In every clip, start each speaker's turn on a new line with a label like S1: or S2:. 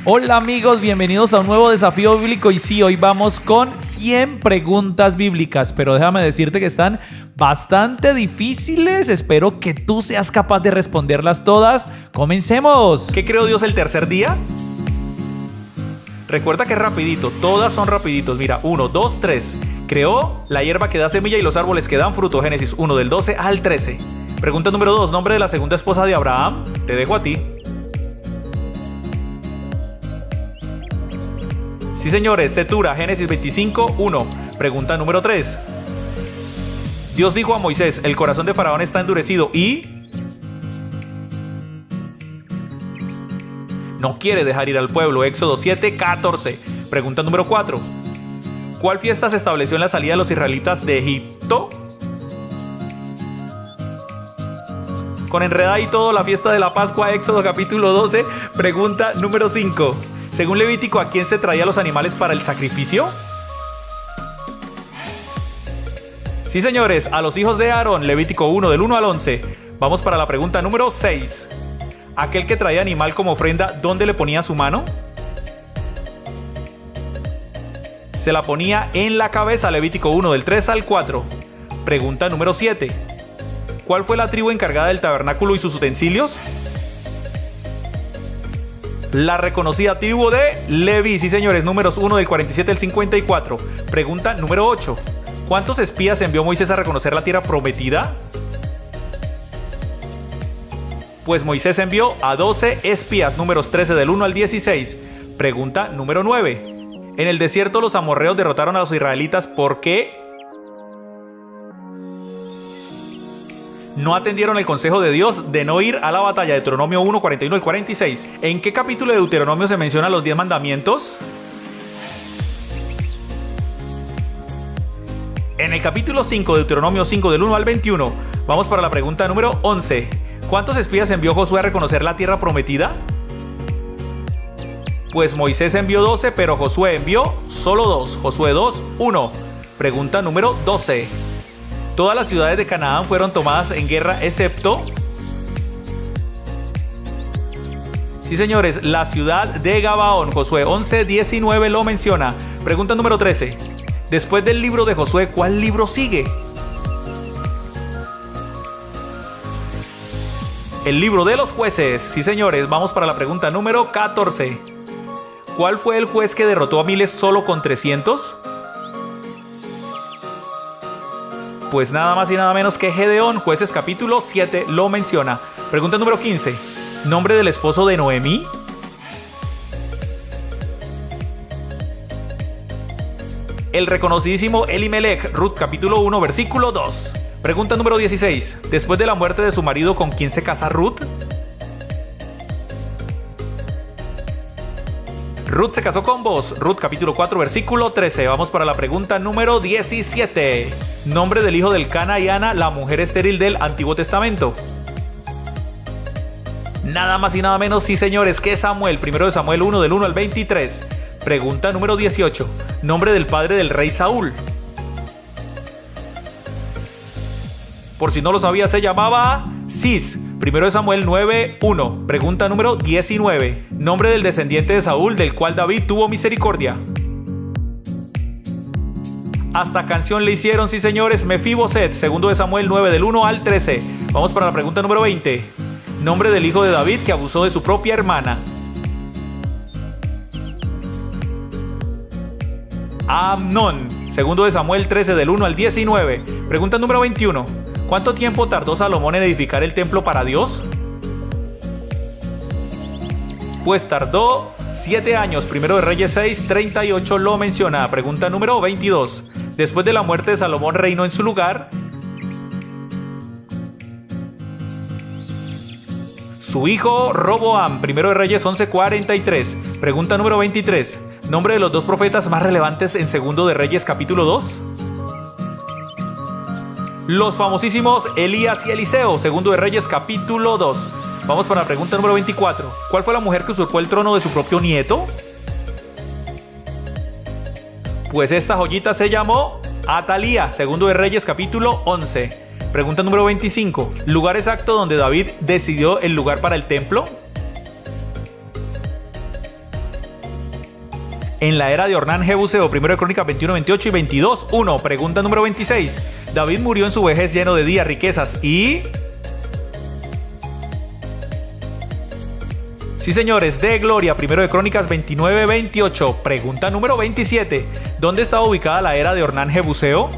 S1: Hola amigos, bienvenidos a un nuevo desafío bíblico y sí, hoy vamos con 100 preguntas bíblicas, pero déjame decirte que están bastante difíciles, espero que tú seas capaz de responderlas todas. ¡Comencemos!
S2: ¿Qué creó Dios el tercer día? Recuerda que es rapidito, todas son rapiditos, mira, 1, 2, 3. Creó la hierba que da semilla y los árboles que dan fruto, Génesis 1 del 12 al 13. Pregunta número 2, nombre de la segunda esposa de Abraham, te dejo a ti. Sí señores, Setura, Génesis 25, 1. Pregunta número 3. Dios dijo a Moisés, el corazón de Faraón está endurecido y no quiere dejar ir al pueblo. Éxodo 7, 14. Pregunta número 4. ¿Cuál fiesta se estableció en la salida de los israelitas de Egipto? Con enredada y todo, la fiesta de la Pascua, Éxodo capítulo 12. Pregunta número 5. Según Levítico, ¿a quién se traía los animales para el sacrificio? Sí señores, a los hijos de Aarón, Levítico 1 del 1 al 11. Vamos para la pregunta número 6. Aquel que traía animal como ofrenda, ¿dónde le ponía su mano? Se la ponía en la cabeza, Levítico 1 del 3 al 4. Pregunta número 7. ¿Cuál fue la tribu encargada del tabernáculo y sus utensilios? La reconocida tribu de Leví, sí señores, números 1 del 47 al 54. Pregunta número 8. ¿Cuántos espías envió Moisés a reconocer la tierra prometida? Pues Moisés envió a 12 espías, números 13 del 1 al 16. Pregunta número 9. En el desierto los amorreos derrotaron a los israelitas, ¿por qué? No atendieron el consejo de Dios de no ir a la batalla. Deuteronomio 1, 41 al 46. ¿En qué capítulo de Deuteronomio se mencionan los 10 mandamientos? En el capítulo 5, Deuteronomio 5 del 1 al 21. Vamos para la pregunta número 11. ¿Cuántos espías envió Josué a reconocer la tierra prometida? Pues Moisés envió 12, pero Josué envió solo 2. Josué 2, 1. Pregunta número 12. Todas las ciudades de Canaán fueron tomadas en guerra excepto... Sí señores, la ciudad de Gabaón. Josué 11, 19 lo menciona. Pregunta número 13. Después del libro de Josué, ¿cuál libro sigue? El libro de los jueces. Sí señores, vamos para la pregunta número 14. ¿Cuál fue el juez que derrotó a miles solo con 300? Pues nada más y nada menos que Gedeón. Jueces capítulo 7 lo menciona. Pregunta número 15. ¿Nombre del esposo de Noemí? El reconocidísimo Elimelech. Ruth capítulo 1 versículo 2. Pregunta número 16. Después de la muerte de su marido, ¿con quién se casa Ruth? Ruth se casó con Boaz. Ruth capítulo 4 versículo 13. Vamos para la pregunta número 17. Nombre del hijo del Elcana y Ana, la mujer estéril del Antiguo Testamento. Nada más y nada menos, sí señores, que Samuel. Primero de Samuel 1 del 1 al 23. Pregunta número 18. Nombre del padre del rey Saúl. Por si no lo sabía, se llamaba Cis. Primero de Samuel 9, 1. Pregunta número 19. Nombre del descendiente de Saúl, del cual David tuvo misericordia. Hasta canción le hicieron, sí señores, Mefiboset. Segundo de Samuel 9 del 1 al 13. Vamos para la pregunta número 20. Nombre del hijo de David que abusó de su propia hermana. Amnón. Segundo de Samuel 13 del 1 al 19. Pregunta número 21. ¿Cuánto tiempo tardó Salomón en edificar el templo para Dios? Pues tardó 7 años. Primero de Reyes 6, 38 lo menciona. Pregunta número 22. Después de la muerte de Salomón reinó en su lugar su hijo Roboam. Primero de Reyes 11, 43. Pregunta número 23. Nombre de los dos profetas más relevantes en Segundo de Reyes capítulo 2. Los famosísimos Elías y Eliseo. Segundo de Reyes capítulo 2. Vamos para la pregunta número 24. ¿Cuál fue la mujer que usurpó el trono de su propio nieto? Pues esta joyita se llamó Atalía. Segundo de Reyes capítulo 11. Pregunta número 25. ¿Lugar exacto donde David decidió el lugar para el templo? en la era de Ornán Jebuseo, 1 de Crónicas 21, 28 y 22, 1. Pregunta número 26. David murió en su vejez lleno de días, riquezas y... Sí, señores, de gloria, 1 de Crónicas 29, 28. Pregunta número 27. ¿Dónde estaba ubicada la era de Ornán Jebuseo?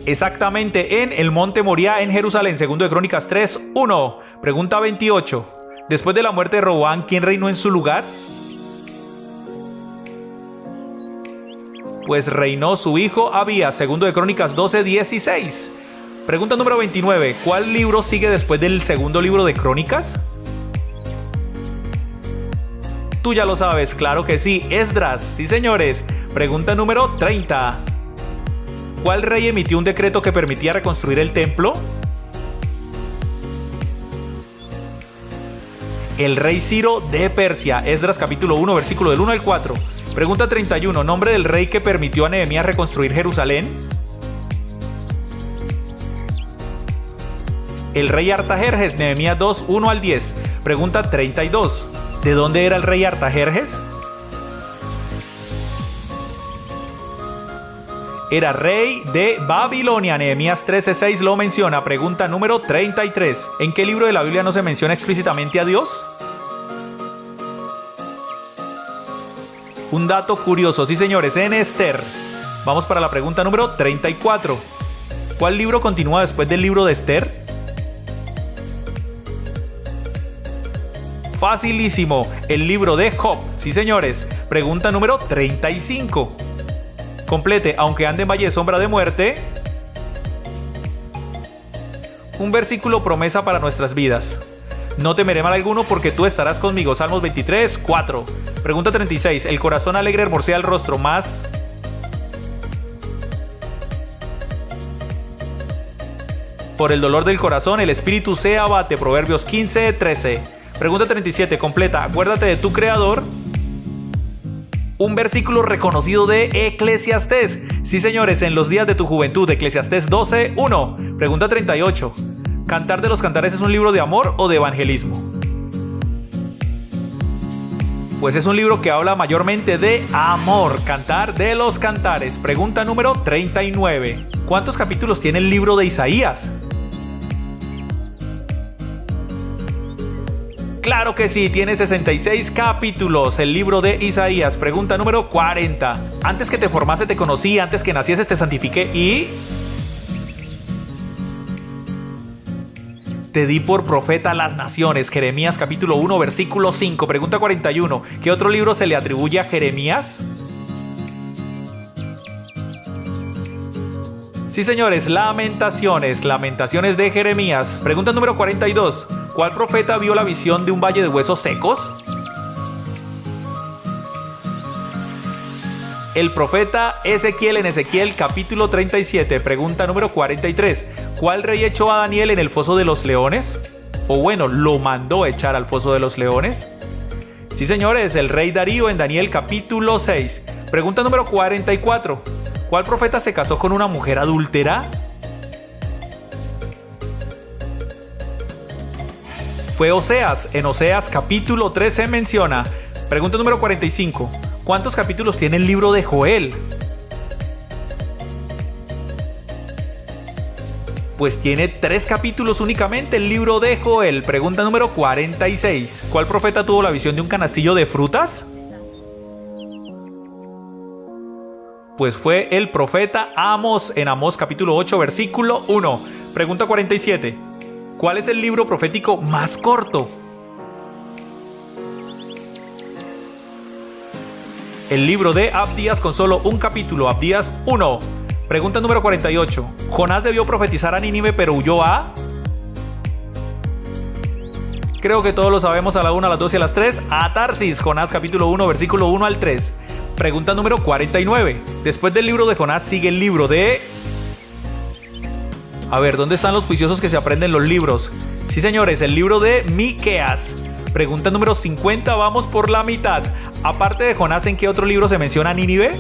S2: Exactamente en el monte Moriah en Jerusalén, 2 de Crónicas 3, 1. Pregunta 28. Después de la muerte de Roboam, ¿quién reinó en su lugar? Pues reinó su hijo Abías, 2 de Crónicas 12, 16. Pregunta número 29. ¿Cuál libro sigue después del segundo libro de Crónicas? Tú ya lo sabes, claro que sí, Esdras. Sí, señores. Pregunta número 30. ¿Cuál rey emitió un decreto que permitía reconstruir el templo? El rey Ciro de Persia. Esdras capítulo 1, versículo del 1 al 4. Pregunta 31. ¿Nombre del rey que permitió a Nehemías reconstruir Jerusalén? El rey Artajerjes, Nehemías 2, 1 al 10. Pregunta 32. ¿De dónde era el rey Artajerjes? Era rey de Babilonia. Nehemías 13:6 lo menciona. Pregunta número 33. ¿En qué libro de la Biblia no se menciona explícitamente a Dios? Un dato curioso, sí, señores, en Esther. Vamos para la pregunta número 34. ¿Cuál libro continúa después del libro de Esther? Facilísimo, el libro de Job. Sí, señores. Pregunta número 35. Complete, aunque ande en valle de sombra de muerte. Un versículo promesa para nuestras vidas. No temeré mal alguno porque tú estarás conmigo. Salmos 23, 4. Pregunta 36. El corazón alegre hermosea el rostro más. Por el dolor del corazón el espíritu se abate. Proverbios 15, 13. Pregunta 37. Completa. Acuérdate de tu creador. Un versículo reconocido de Eclesiastés. Sí, señores, en los días de tu juventud. Eclesiastés 12, 1. Pregunta 38. ¿Cantar de los Cantares es un libro de amor o de evangelismo? Pues es un libro que habla mayormente de amor. Cantar de los Cantares. Pregunta número 39. ¿Cuántos capítulos tiene el libro de Isaías? Claro que sí, tiene 66 capítulos el libro de Isaías. Pregunta número 40. Antes que te formase te conocí, antes que nacieses te santifiqué y... te di por profeta a las naciones. Jeremías capítulo 1, versículo 5. Pregunta 41. ¿Qué otro libro se le atribuye a Jeremías? Sí, señores, Lamentaciones. Lamentaciones de Jeremías. Pregunta número 42. ¿Cuál profeta vio la visión de un valle de huesos secos? El profeta Ezequiel en Ezequiel capítulo 37. Pregunta número 43. ¿Cuál rey echó a Daniel en el foso de los leones? O bueno, lo mandó echar al foso de los leones. Sí, señores, el rey Darío en Daniel capítulo 6. Pregunta número 44. ¿Cuál profeta se casó con una mujer adúltera? Fue Oseas. En Oseas capítulo 13 menciona. Pregunta número 45. ¿Cuántos capítulos tiene el libro de Joel? Pues tiene 3 capítulos únicamente el libro de Joel. Pregunta número 46. ¿Cuál profeta tuvo la visión de un canastillo de frutas? Pues fue el profeta Amós en Amós capítulo 8 versículo 1. Pregunta 47. ¿Cuál es el libro profético más corto? El libro de Abdías con solo un capítulo, Abdías 1. Pregunta número 48. Jonás debió profetizar a Nínive pero huyó a... Creo que todos lo sabemos, a la 1, a las 2 y a las 3. A Tarsis. Jonás capítulo 1 versículo 1 al 3. Pregunta número 49. Después del libro de Jonás sigue el libro de... A ver, ¿dónde están los juiciosos que se aprenden los libros? Sí, señores, el libro de Miqueas. Pregunta número 50, vamos por la mitad. Aparte de Jonás, ¿en qué otro libro se menciona Nínive?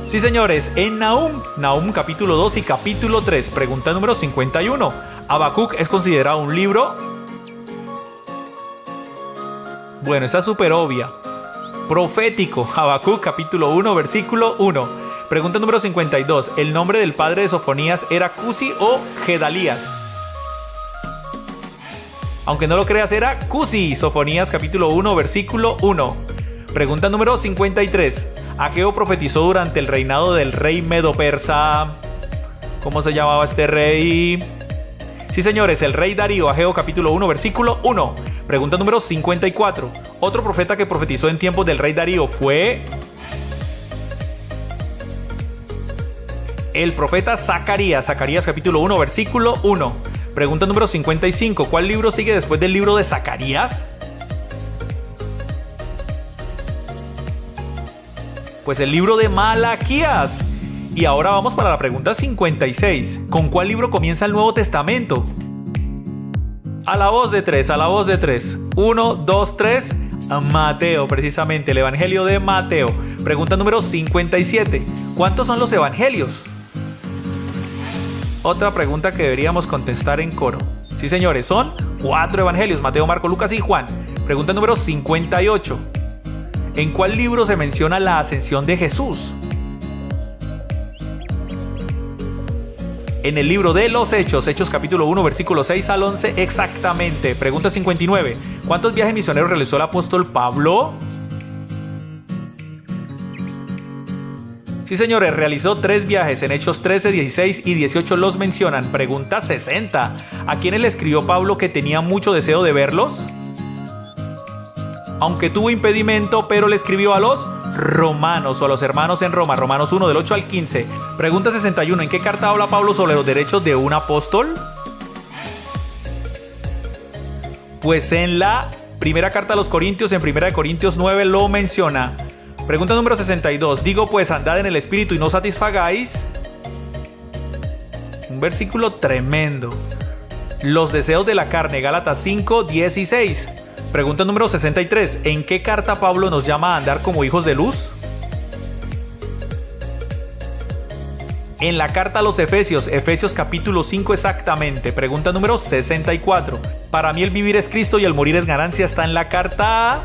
S2: Sí, señores, en Nahum. Nahum capítulo 2 y capítulo 3. Pregunta número 51. ¿Habacuc es considerado un libro? Bueno, esta es súper obvia. Profético, Habacuc capítulo 1, versículo 1. Pregunta número 52. ¿El nombre del padre de Sofonías era Cusi o Gedalías? Aunque no lo creas, era Cusi. Sofonías capítulo 1, versículo 1. Pregunta número 53. Ageo profetizó durante el reinado del rey Medo-Persa. ¿Cómo se llamaba este rey? Sí, señores, el rey Darío. Ageo capítulo 1, versículo 1. Pregunta número 54. Otro profeta que profetizó en tiempos del rey Darío fue el profeta Zacarías. Zacarías capítulo 1, versículo 1. Pregunta número 55. ¿Cuál libro sigue después del libro de Zacarías? Pues el libro de Malaquías. Y ahora vamos para la pregunta 56. ¿Con cuál libro comienza el Nuevo Testamento? A la voz de tres, a la voz de tres. 1, 2, 3. Mateo, precisamente, el Evangelio de Mateo. Pregunta número 57. ¿Cuántos son los evangelios? Otra pregunta que deberíamos contestar en coro. Sí, señores, son 4 evangelios: Mateo, Marcos, Lucas y Juan. Pregunta número 58. ¿En cuál libro se menciona la ascensión de Jesús? En el libro de los Hechos, Hechos capítulo 1, versículo 6 al 11 exactamente. Pregunta 59. ¿Cuántos viajes misioneros realizó el apóstol Pablo? Sí, señores, realizó 3 viajes. En Hechos 13, 16 y 18 los mencionan. Pregunta 60. ¿A quiénes le escribió Pablo que tenía mucho deseo de verlos? Aunque tuvo impedimento, pero le escribió a los romanos o a los hermanos en Roma. Romanos 1, del 8 al 15. Pregunta 61. ¿En qué carta habla Pablo sobre los derechos de un apóstol? Pues en la primera carta a los Corintios, en 1 Corintios 9 lo menciona. Pregunta número 62. Digo pues, andad en el espíritu y no satisfagáis. Un versículo tremendo. Los deseos de la carne. Gálatas 5, 16. Pregunta número 63. ¿En qué carta Pablo nos llama a andar como hijos de luz? En la carta a los Efesios, Efesios capítulo 5 exactamente. Pregunta número 64. Para mí el vivir es Cristo y el morir es ganancia. Está en la carta...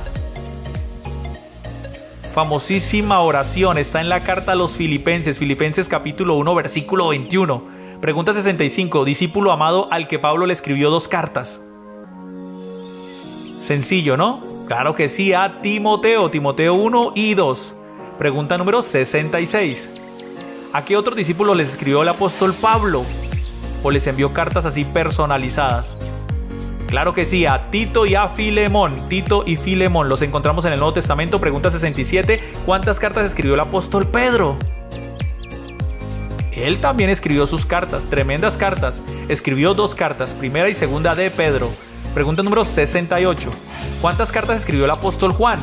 S2: famosísima oración. Está en la carta a los Filipenses, Filipenses capítulo 1, versículo 21. Pregunta 65. Discípulo amado al que Pablo le escribió 2 cartas. Sencillo, ¿no? Claro que sí, a Timoteo, Timoteo 1 y 2. Pregunta número 66. ¿A qué otros discípulos les escribió el apóstol Pablo? ¿O les envió cartas así personalizadas? Claro que sí, a Tito y a Filemón. Tito y Filemón los encontramos en el Nuevo Testamento. Pregunta 67. ¿Cuántas cartas escribió el apóstol Pedro? Él también escribió sus cartas, tremendas cartas. Escribió 2 cartas, primera y segunda de Pedro. Pregunta número 68. ¿Cuántas cartas escribió el apóstol Juan?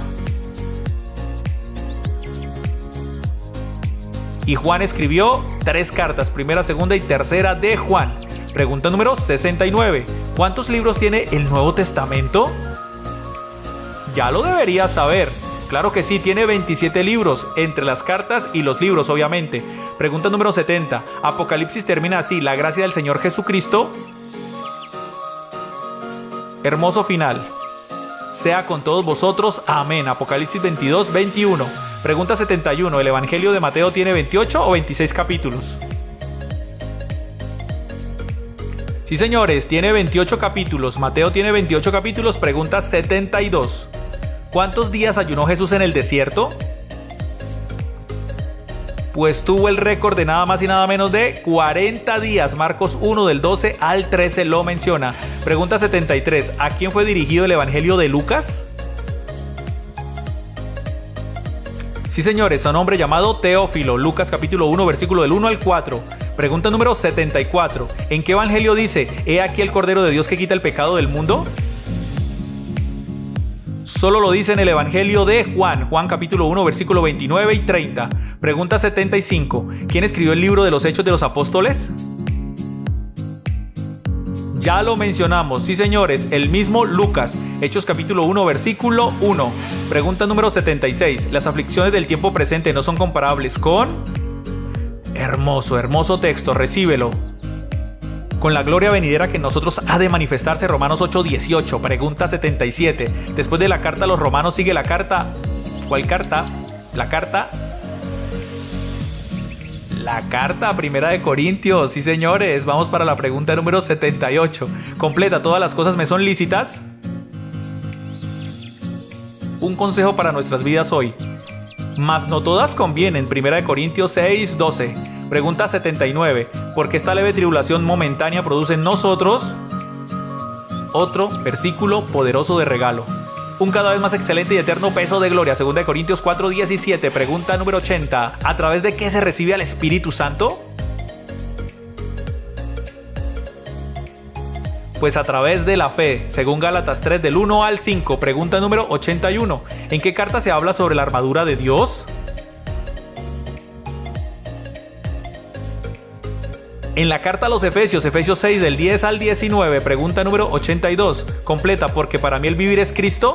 S2: Y Juan escribió 3 cartas, primera, segunda y tercera de Juan. Pregunta número 69. ¿Cuántos libros tiene el Nuevo Testamento? Ya lo deberías saber. Claro que sí, tiene 27 libros, entre las cartas y los libros, obviamente. Pregunta número 70. Apocalipsis termina así: la gracia del Señor Jesucristo. Hermoso final. Sea con todos vosotros. Amén. Apocalipsis 22, 21. Pregunta 71. ¿El Evangelio de Mateo tiene 28 o 26 capítulos? Sí, señores, tiene 28 capítulos. Mateo tiene 28 capítulos. Pregunta 72. ¿Cuántos días ayunó Jesús en el desierto? Pues tuvo el récord de nada más y nada menos de 40 días. Marcos 1 del 12 al 13 lo menciona. Pregunta 73. ¿A quién fue dirigido el Evangelio de Lucas? Sí, señores, a un hombre llamado Teófilo. Lucas capítulo 1, versículo del 1 al 4. Pregunta número 74. ¿En qué Evangelio dice: he aquí el Cordero de Dios que quita el pecado del mundo? Solo lo dice en el Evangelio de Juan. Juan capítulo 1, versículo 29 y 30. Pregunta 75. ¿Quién escribió el libro de los Hechos de los Apóstoles? Ya lo mencionamos, sí, señores, el mismo Lucas. Hechos capítulo 1, versículo 1. Pregunta número 76. ¿Las aflicciones del tiempo presente no son comparables con...? Hermoso, hermoso texto, recíbelo. con la gloria venidera que en nosotros ha de manifestarse. Romanos 8:18. Pregunta 77. Después de la carta a los romanos sigue la carta. ¿Cuál carta? La carta a Primera de Corintios. Sí, señores, vamos para la pregunta número 78. Completa: ¿todas las cosas me son lícitas? Un consejo para nuestras vidas hoy: mas no todas convienen. Primera de Corintios 6:12. Pregunta 79. ¿Por qué esta leve tribulación momentánea produce en nosotros otro versículo poderoso de regalo? Un cada vez más excelente y eterno peso de gloria. Segunda de Corintios 4:17. Pregunta número 80. ¿A través de qué se recibe al Espíritu Santo? Pues a través de la fe, según Gálatas 3 del 1 al 5. Pregunta número 81. ¿En qué carta se habla sobre la armadura de Dios? En la carta a los Efesios 6 del 10 al 19. Pregunta número 82. Completa: porque para mí el vivir es Cristo.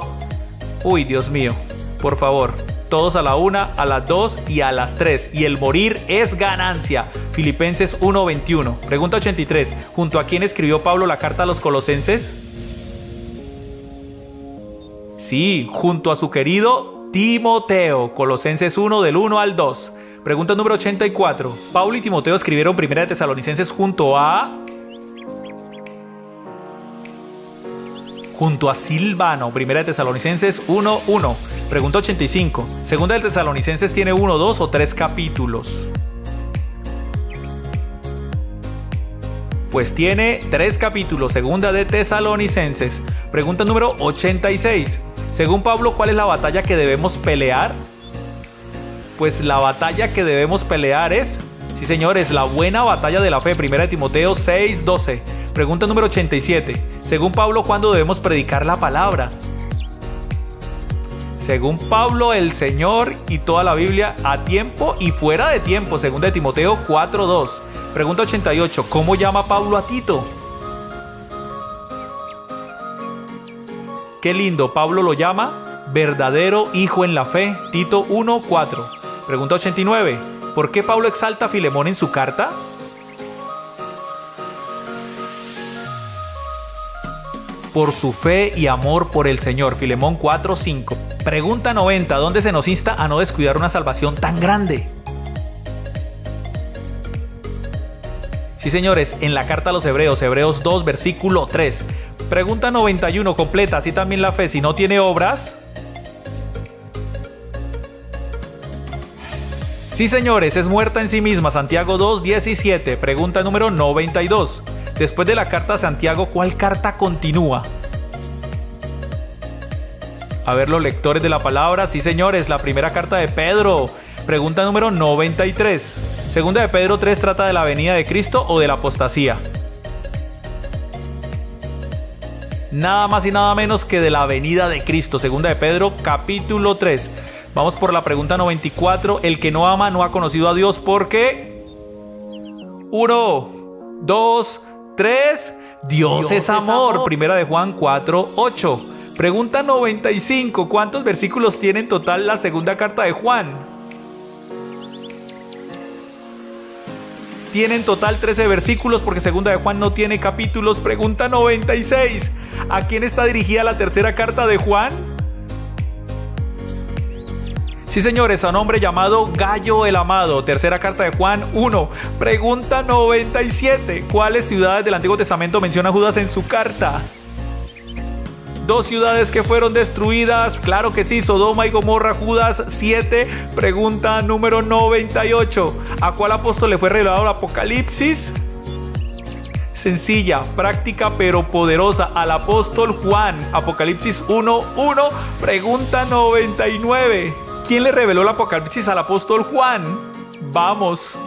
S2: Uy, Dios mío, por favor, todos a la 1, a las 2 y a las 3. Y el morir es ganancia. Filipenses 1:21. Pregunta 83. ¿Junto a quién escribió Pablo la carta a los Colosenses? Sí, junto a su querido Timoteo. Colosenses 1 del 1 al 2. Pregunta número 84. Pablo y Timoteo escribieron Primera de Tesalonicenses junto a Silvano. Primera de Tesalonicenses 1:1. Pregunta 85. Segunda de Tesalonicenses tiene 1, 2 o 3 capítulos. Pues tiene 3 capítulos. Segunda de Tesalonicenses. Pregunta número 86. Según Pablo, ¿cuál es la batalla que debemos pelear? Pues la batalla que debemos pelear es, sí señores, la buena batalla de la fe. Primera de Timoteo 6:12. Pregunta número 87. Según Pablo, ¿cuándo debemos predicar la palabra? Según Pablo, el Señor y toda la Biblia, a tiempo y fuera de tiempo. Segunda de Timoteo 4:2. Pregunta 88. ¿Cómo llama Pablo a Tito? Qué lindo, Pablo lo llama verdadero hijo en la fe. Tito 1:4. Pregunta 89. ¿Por qué Pablo exalta a Filemón en su carta? Por su fe y amor por el Señor. Filemón 4:5. Pregunta 90. ¿Dónde se nos insta a no descuidar una salvación tan grande? Sí, señores, en la carta a los Hebreos, Hebreos 2, versículo 3. Pregunta 91. Completa: así también la fe, si no tiene obras. Sí, señores, es muerta en sí misma. Santiago 2:17. Pregunta número 92. Después de la carta a Santiago, ¿cuál carta continúa? A ver, los lectores de la palabra. Sí, señores, la primera carta de Pedro. Pregunta número 93. Segunda de Pedro 3 trata de la venida de Cristo o de la apostasía. Nada más y nada menos que de la venida de Cristo. Segunda de Pedro capítulo 3. Vamos por la pregunta 94. El que no ama no ha conocido a Dios porque 1, 2, 3. Dios es amor. Primera de Juan 4:8. Pregunta 95. ¿Cuántos versículos tiene en total la segunda carta de Juan? Tiene en total 13 versículos porque segunda de Juan no tiene capítulos. Pregunta 96. ¿A quién está dirigida la tercera carta de Juan? Sí, señores, a un hombre llamado Gallo el Amado. Tercera carta de Juan 1. Pregunta 97. ¿Cuáles ciudades del Antiguo Testamento menciona Judas en su carta? 2 ciudades que fueron destruidas. Claro que sí, Sodoma y Gomorra. Judas 7. Pregunta número 98. ¿A cuál apóstol le fue revelado el Apocalipsis? Sencilla, práctica pero poderosa. Al apóstol Juan. Apocalipsis 1:1. Pregunta 99. ¿Quién le reveló el Apocalipsis al apóstol Juan? Vamos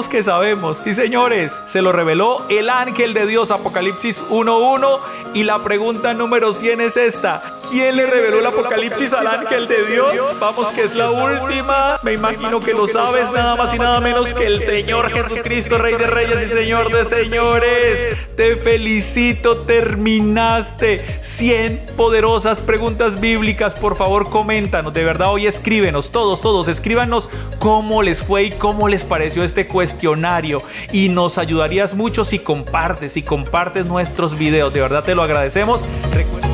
S2: que sabemos. Sí, señores, se lo reveló el ángel de Dios. Apocalipsis 1:1. Y la pregunta número 100 es esta. ¿Quién le reveló el Apocalipsis al ángel de Dios? Vamos que es la última. Me imagino que lo sabes, nada más y nada menos que el Señor Jesucristo, Rey de Reyes y Señor de Señores. Te felicito, terminaste 100 poderosas preguntas bíblicas. Por favor, coméntanos, de verdad, hoy escríbenos, todos, escríbanos cómo les fue y cómo les pareció este cuestionario y nos ayudarías mucho si compartes nuestros videos. De verdad te lo agradecemos. Recuerda